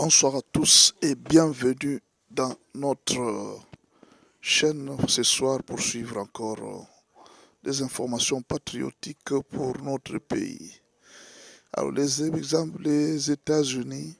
Bonsoir à tous et bienvenue dans notre chaîne ce soir pour suivre encore des informations patriotiques pour notre pays. Alors les États-Unis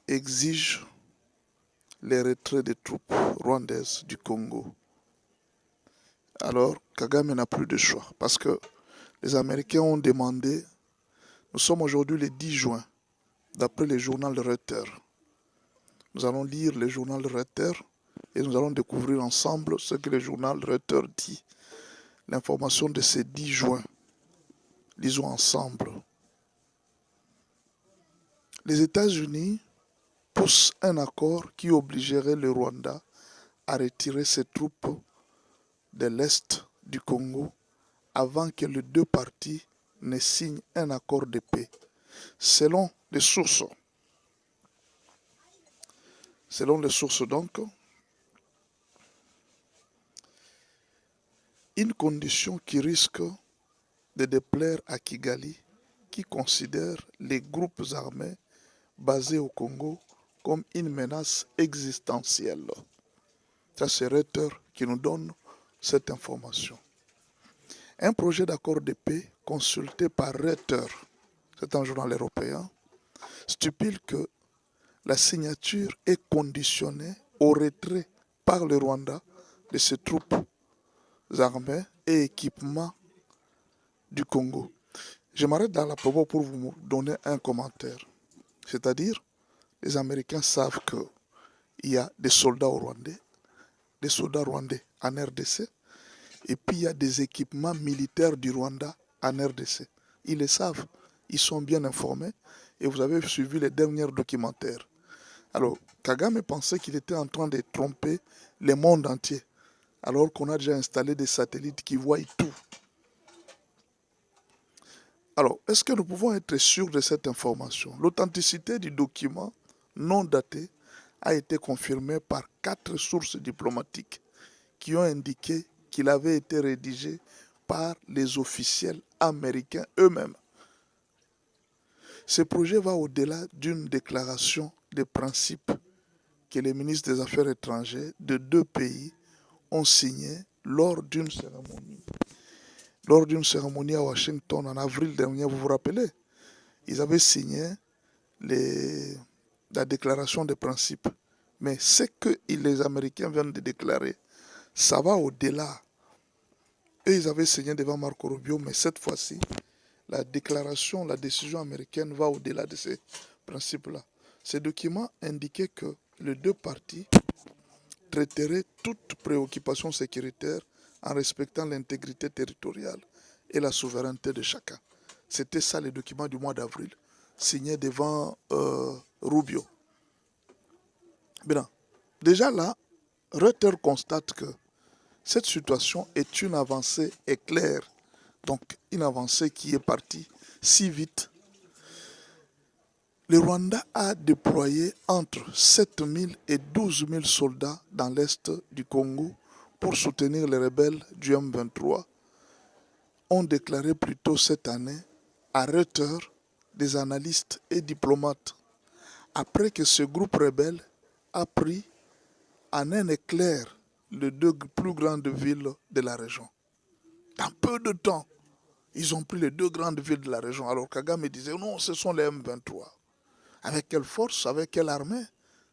exigent les retraits des troupes rwandaises du Congo. Alors Kagame n'a plus de choix parce que les Américains ont demandé, nous sommes aujourd'hui le 10 juin, d'après le journal Reuters. Nous allons lire le journal Reuters et nous allons découvrir ensemble ce que le journal Reuters dit. L'information de ce 10 juin. Lisons ensemble. Les États-Unis poussent un accord qui obligerait le Rwanda à retirer ses troupes de l'Est du Congo avant que les deux parties ne signent un accord de paix. Selon les sources donc, une condition qui risque de déplaire à Kigali, qui considère les groupes armés basés au Congo comme une menace existentielle. Ça, c'est Reuters qui nous donne cette information. Un projet d'accord de paix consulté par Reuters, c'est un journal européen, stipule que la signature est conditionnée au retrait par le Rwanda de ses troupes armées et équipements du Congo. Je m'arrête dans la propos pour vous donner un commentaire. C'est-à-dire, les Américains savent qu'il y a des soldats rwandais en RDC, et puis il y a des équipements militaires du Rwanda en RDC. Ils le savent, ils sont bien informés, et vous avez suivi les derniers documentaires. Alors, Kagame pensait qu'il était en train de tromper le monde entier, alors qu'on a déjà installé des satellites qui voient tout. Alors, est-ce que nous pouvons être sûrs de cette information? L'authenticité du document non daté a été confirmée par 4 sources diplomatiques qui ont indiqué qu'il avait été rédigé par les officiels américains eux-mêmes. Ce projet va au-delà d'une déclaration de principe que les ministres des Affaires étrangères de 2 pays ont signé lors d'une cérémonie. Lors d'une cérémonie à Washington en avril dernier, vous vous rappelez, ils avaient signé la déclaration de principe. Mais ce que les Américains viennent de déclarer, ça va au-delà. Eux, ils avaient signé devant Marco Rubio, mais cette fois-ci, la décision américaine va au-delà de ces principes-là. Ces documents indiquaient que les deux parties traiteraient toute préoccupation sécuritaire en respectant l'intégrité territoriale et la souveraineté de chacun. C'était ça les documents du mois d'avril, signés devant Rubio. Bien, déjà là, Reuters constate que cette situation est une avancée éclair, donc une avancée qui est partie si vite. Le Rwanda a déployé entre 7 000 et 12 000 soldats dans l'est du Congo pour soutenir les rebelles du M23, ont déclaré plus tôt cette année à Reuters des analystes et diplomates, après que ce groupe rebelle a pris en un éclair les 2 plus grandes villes de la région. Dans peu de temps, ils ont pris les 2 grandes villes de la région. Alors Kagame disait non, ce sont les M23. Avec quelle force, avec quelle armée?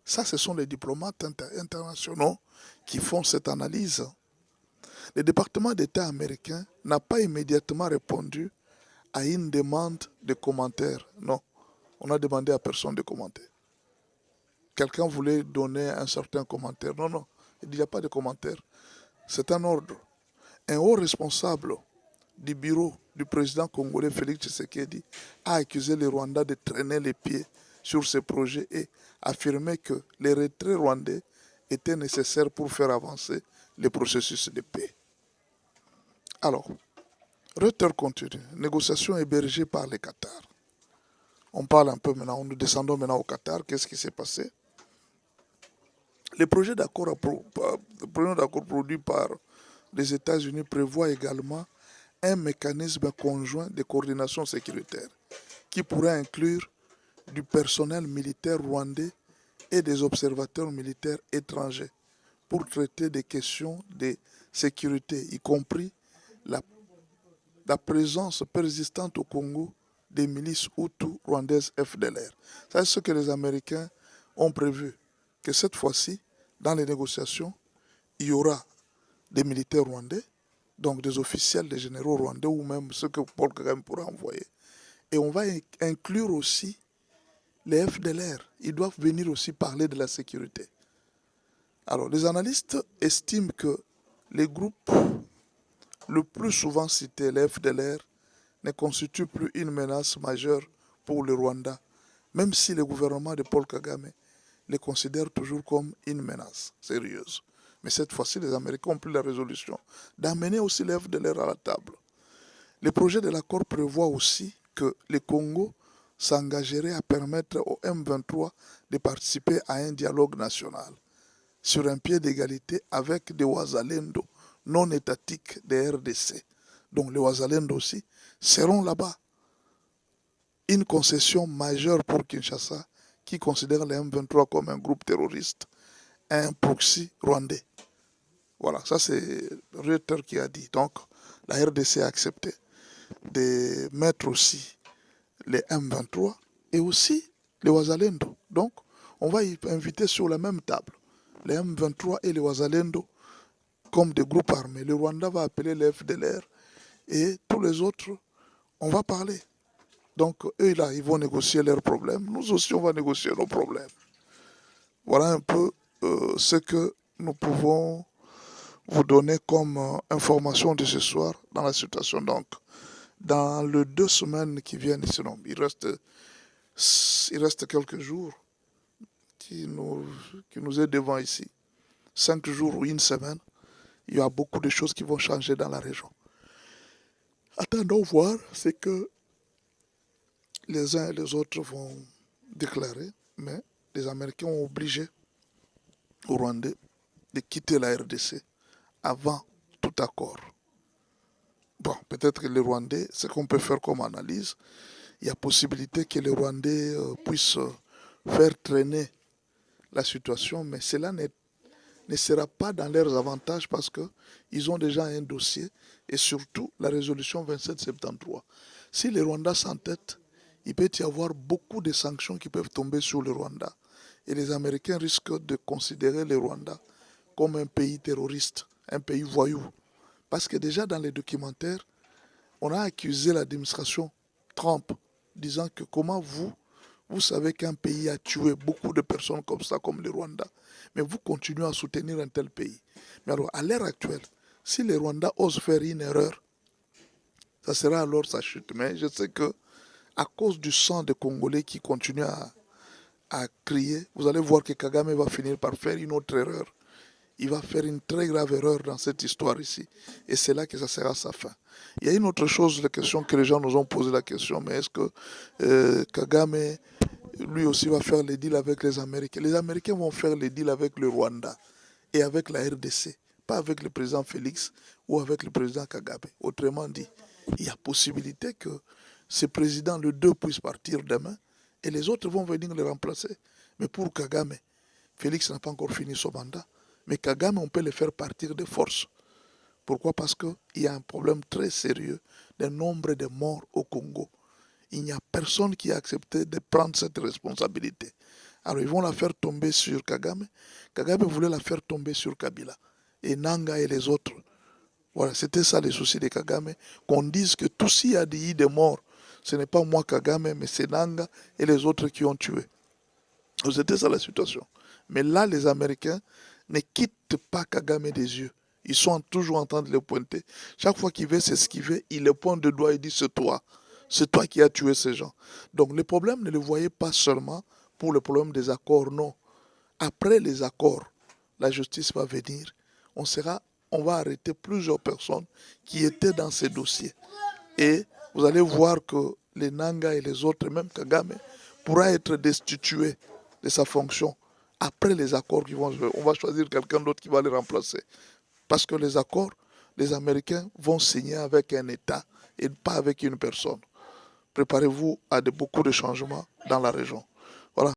Ça, ce sont les diplomates internationaux qui font cette analyse. Le département d'État américain n'a pas immédiatement répondu à une demande de commentaires. Non, on a demandé à personne de commenter. Quelqu'un voulait donner un certain commentaire. Non, il n'y a pas de commentaire. C'est un ordre. Un haut responsable du bureau du président congolais Félix Tshisekedi a accusé les Rwandais de traîner les pieds sur ce projet et affirmé que les retraits rwandais étaient nécessaires pour faire avancer le processus de paix. Alors, Reuters continue. Négociation hébergée par le Qatar. On parle un peu maintenant, nous descendons maintenant au Qatar. Qu'est-ce qui s'est passé? Le projet d'accord produit par les États-Unis prévoit également un mécanisme conjoint de coordination sécuritaire qui pourrait inclure du personnel militaire rwandais et des observateurs militaires étrangers pour traiter des questions de sécurité, y compris la présence persistante au Congo des milices Hutu rwandaises FDLR. C'est ce que les Américains ont prévu, que cette fois-ci, dans les négociations, il y aura des militaires rwandais, donc des officiels, des généraux rwandais ou même ceux que Paul Kagame pourra envoyer. Et on va inclure aussi les FDLR. Ils doivent venir aussi parler de la sécurité. Alors, les analystes estiment que les groupes le plus souvent cités, les FDLR, ne constituent plus une menace majeure pour le Rwanda, même si le gouvernement de Paul Kagame les considère toujours comme une menace sérieuse. Mais cette fois-ci, les Américains ont pris la résolution d'amener aussi les FDLR à la table. Le projet de l'accord prévoit aussi que le Congo s'engagerait à permettre au M23 de participer à un dialogue national sur un pied d'égalité avec des Wazalendo non étatiques des RDC. Donc les Wazalendo aussi seront là-bas. Une concession majeure pour Kinshasa qui considère les M23 comme un groupe terroriste, un proxy rwandais. Voilà, ça c'est Reuters qui a dit. Donc la RDC a accepté de mettre aussi les M23 et aussi les Wazalendo. Donc on va y inviter sur la même table les M23 et les Wazalendo comme des groupes armés. Le Rwanda va appeler les FDLR et tous les autres, on va parler. Donc eux là, ils vont négocier leurs problèmes. Nous aussi, on va négocier nos problèmes. Voilà un peu ce que nous pouvons vous donner comme information de ce soir dans la situation. Donc, dans les 2 semaines qui viennent, sinon, il reste quelques jours qui nous est devant ici. 5 jours ou une semaine, il y a beaucoup de choses qui vont changer dans la région. Attendons voir ce que les uns et les autres vont déclarer, mais les Américains ont obligé aux Rwandais de quitter la RDC avant tout accord. Bon, peut-être que les Rwandais, ce qu'on peut faire comme analyse, il y a possibilité que les Rwandais puissent faire traîner la situation, mais cela ne sera pas dans leurs avantages parce qu'ils ont déjà un dossier et surtout la résolution 2773. Si les Rwandais s'entêtent, il peut y avoir beaucoup de sanctions qui peuvent tomber sur le Rwanda. Et les Américains risquent de considérer le Rwanda comme un pays terroriste, un pays voyou. Parce que déjà dans les documentaires, on a accusé l'administration Trump, disant que comment vous savez qu'un pays a tué beaucoup de personnes comme ça, comme le Rwanda, mais vous continuez à soutenir un tel pays. Mais alors, à l'heure actuelle, si les Rwandais osent faire une erreur, ça sera alors sa chute. Mais je sais que à cause du sang des Congolais qui continuent à crier, vous allez voir que Kagame va finir par faire une autre erreur. Il va faire une très grave erreur dans cette histoire ici. Et c'est là que ça sera sa fin. Il y a une autre chose, la question que les gens nous ont posé la question, mais est-ce que Kagame, lui aussi, va faire les deals avec les Américains? Les Américains vont faire les deals avec le Rwanda et avec la RDC, pas avec le président Félix ou avec le président Kagame. Autrement dit, il y a possibilité que ces présidents, les deux, puissent partir demain et les autres vont venir les remplacer. Mais pour Kagame, Félix n'a pas encore fini son mandat. Mais Kagame, on peut le faire partir de force. Pourquoi? Parce qu'il y a un problème très sérieux du nombre de morts au Congo. Il n'y a personne qui a accepté de prendre cette responsabilité. Alors ils vont la faire tomber sur Kagame. Kagame voulait la faire tomber sur Kabila. Et Nanga et les autres. Voilà, c'était ça les soucis de Kagame. Qu'on dise que tout s'il y a eu des morts, ce n'est pas moi Kagame, mais c'est Nanga et les autres qui ont tué. C'était ça la situation. Mais là, les Américains ne quittent pas Kagame des yeux. Ils sont toujours en train de le pointer. Chaque fois qu'il veut s'esquiver, il le pointe de doigt et dit c'est toi. C'est toi qui as tué ces gens. Donc le problème, ne le voyez pas seulement pour le problème des accords, non. Après les accords, la justice va venir. On va arrêter plusieurs personnes qui étaient dans ces dossiers. Et vous allez voir que les Nanga et les autres, même Kagame, pourra être destitué de sa fonction. Après les accords, on va choisir quelqu'un d'autre qui va les remplacer. Parce que les accords, les Américains vont signer avec un État et pas avec une personne. préparez-vous à beaucoup de changements dans la région.